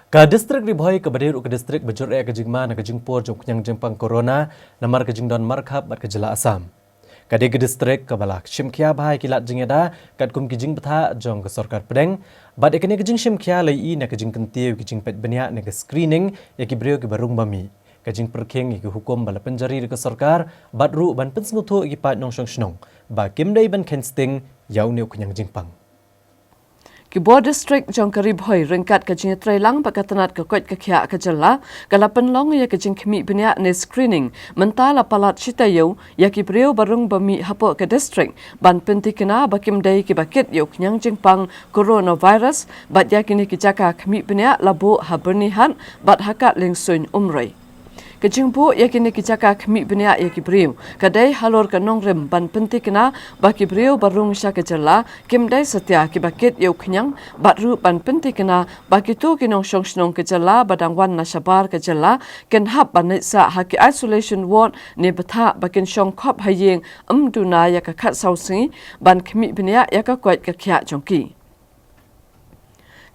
Ka distrik Ribhoi ke Badir ke distrik bejur ke jingma na ke jingpur jong kunyang jengpang corona namar ke jingdon markhab bat ke jela Asam. Ka de ke distrik ke balak shimkhia bahai kilat jingeda kat kum ke jing betha jong ke sarkar pedeng bat ekene ke jing shimkhia lai na ke jing kentiu ke jing pet Byrnihat na ke screening ya ke brio ke barung bami. Ka jing perking ke hukum bala penjari ke sarkar bat ru ban pensmutu ke pat nong shong shnong ba kimdai ban kensting yau neu kunyang jingpang. Kibor district jong Ribhoi ringkat ke jing trailang pakatanat ke kot ke khia ke jela kalapan long ya ke jing khmi Byrnihat ne screening mentala palat chitayo ya ki brio barung bami hapo ke district ban penti kena bakim dai ki bakit yo knyang jingpang coronavirus bat ya kini ki jaka khmi Byrnihat labo ha Byrnihat bat hakat lingsun umroi. Kejingpu yakini kijaka khmi Byrnihat yaki brio kadai halor kanong rem ban penti kena baki brio barung sya kejela kimdai setia ki bakit yau kenyang batru ban penti kena baki tu kinong shong shnong kejela badang wan nashabar kejela ken hap ban sa haki isolation ward ne betha bakin shong khop hayeng duna yaka khat sausi ban khmi Byrnihat yaka kwat ka khya jongki.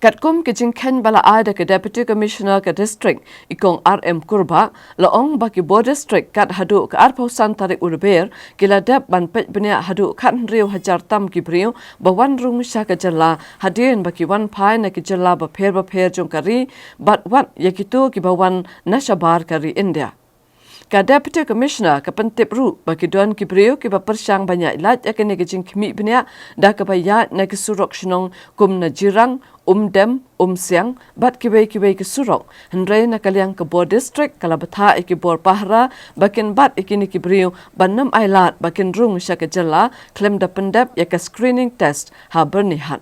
Katkum kijing ken bala ada ke Deputy Commissioner ke District ikong RM Kurba laong baki Bo District kat hadu ke arpausan tarik urber kila dap ban pet Byrnihat hadu kat riu hajar tam ki brio bawan rung sya ke jela hadien baki wan pai na ki jela baper jong kari bat wat yakitu ki bawan nashabar kari India. Ka Deputy Commissioner ke pentip ru bagi don ki brio ki persang banyak ilat yakini kijing khmi Byrnihat dah ke bayat na ki surok shnong kum na jirang dem siang bat kibai ke surok hendrai na kaliang ke Bo District kala betha iki bor pahra bakin bat ikini ki brio banam ailat bakin rung sya ke jela klem da pendap ya ke screening test ha Byrnihat.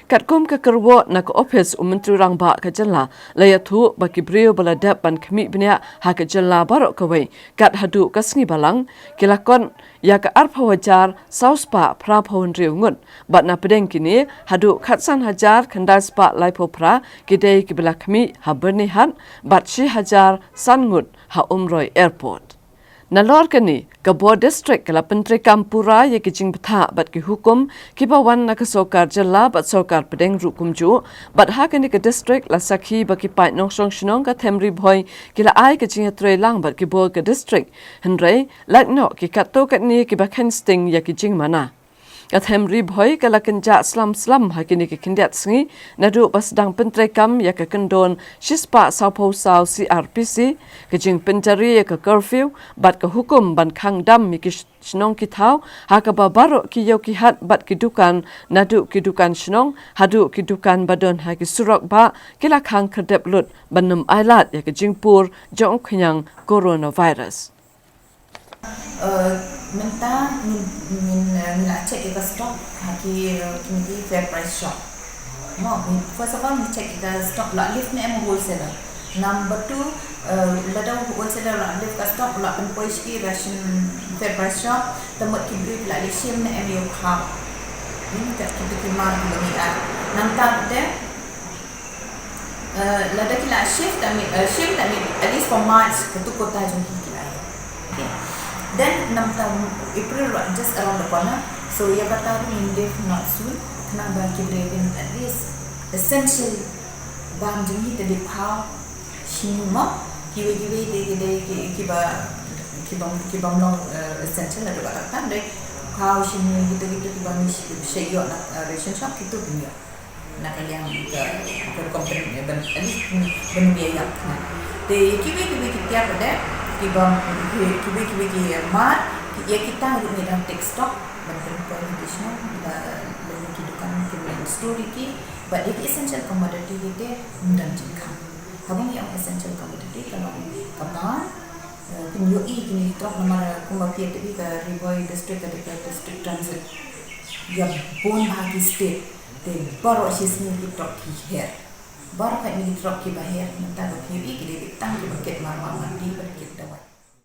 Katkum ke kerwo na ke office Menteri Rang Ba ke jela laya thu baki brio baladap ban khmi Byrnihat ha ke jela barok kawai kat hadu ke sngi balang kilakon ya ke arpa wajar sauspa pra phon riu ngut bat na pedeng kini hadu khatsan hajar khandal spa laipo pra kidai ki bela khmi ha Byrnihat bat shi hajar san ngut ha umroi airport. Nalor kini ke Bo District kala Penteri Kampura ya kijing betha bat ki hukum ki bawan na ke sokar jela bat sokar pedeng rukum ju bat ha kini ke district la sakhi baki pai nong song shnong ka them Ribhoi kila ai ke jing lang bat ki Bo ke district hendrai lak no ki katto kat ni ki bakhen sting ya ki jing mana. Kathem Ribhoi kala kenja slam ha kini ki kindiat sngi nadu basdang Penteri Kam ya ke kendon shispa saupo sau CRPC kejing penjari ya ke curfew bat ke hukum ban khang dam mi ki shnong ki thau ha ka babaro ki yo ki hat bat ki dukan nadu ki dukan shnong hadu ki dukan badon ha ki surok ba kila khang khadep lut banum ailat ya ke jingpur jong khnyang coronavirus. Minta nak check kita stok haki kini fair price shop. First of all check kita stok lot lift ni em wholesaler. Number 2 lada wholesaler lot lift ka stok lot penpoish ki ration fair price shop tempat kibri la lishim ni em yok ha. Ini tak kita kemar bagi nanti de lada kila shift at least for March ketu kota jongki kila. Okay. Then 6 tahun April just around the corner. So ya kata ni India not soon. Kena bagi breaking at least essential bahan jenis tadi pau sinuma kiwe de kiba long essential ada kata deh pau sinuma gitu kiba ni shayo nak ration shop itu punya nak yang ke company dan at least biaya kan. De kiwe kita ada kiba mar ya kita harus dalam take stock dan presentation dan kidukan kiban story ki but it essential commodity kita dan jika habang yang essential commodity kalau kapan pinjoi kini stock nomor kumbapi tapi ke Ribhoi district ke district transit ya bon bagi state de baru sisnya kita ki here baru kat ni drop ki bahir mentang ki kita ditang ki buket mar di berkit dawai